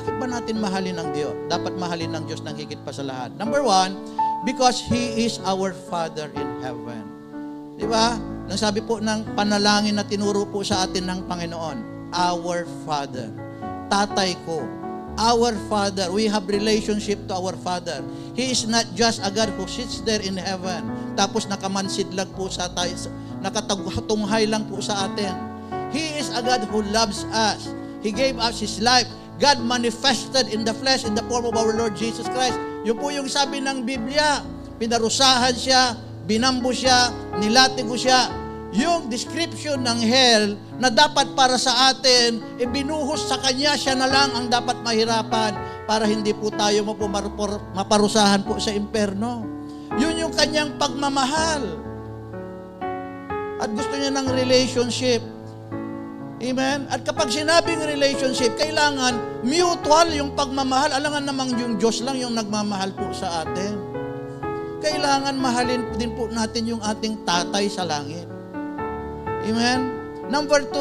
Bakit ba natin mahalin ang Diyos? Dapat mahalin ng Diyos ng higit pa sa lahat. Number one, because He is our Father in heaven. Di ba? Nang sabi po ng panalangin na tinuro po sa atin ng Panginoon, our Father. Tatay ko. Our Father. We have relationship to our Father. He is not just a God who sits there in heaven. Tapos nakamansidlag po sa tayo, nakatunghay lang po sa atin. He is a God who loves us. He gave us His life. God manifested in the flesh in the form of our Lord Jesus Christ. Yun po yung sabi ng Biblia. Pinarusahan siya, binambo siya, nilatigo siya. Yung description ng hell na dapat para sa atin, ibinuhos sa Kanya, siya na lang ang dapat mahirapan para hindi po tayo maparusahan po sa imperno. Yun yung Kanyang pagmamahal. At gusto niya ng relationship. Amen? At kapag sinabing relationship, kailangan mutual yung pagmamahal. Alangan namang yung Diyos lang yung nagmamahal po sa atin. Kailangan mahalin din po natin yung ating tatay sa langit. Amen? Number 2,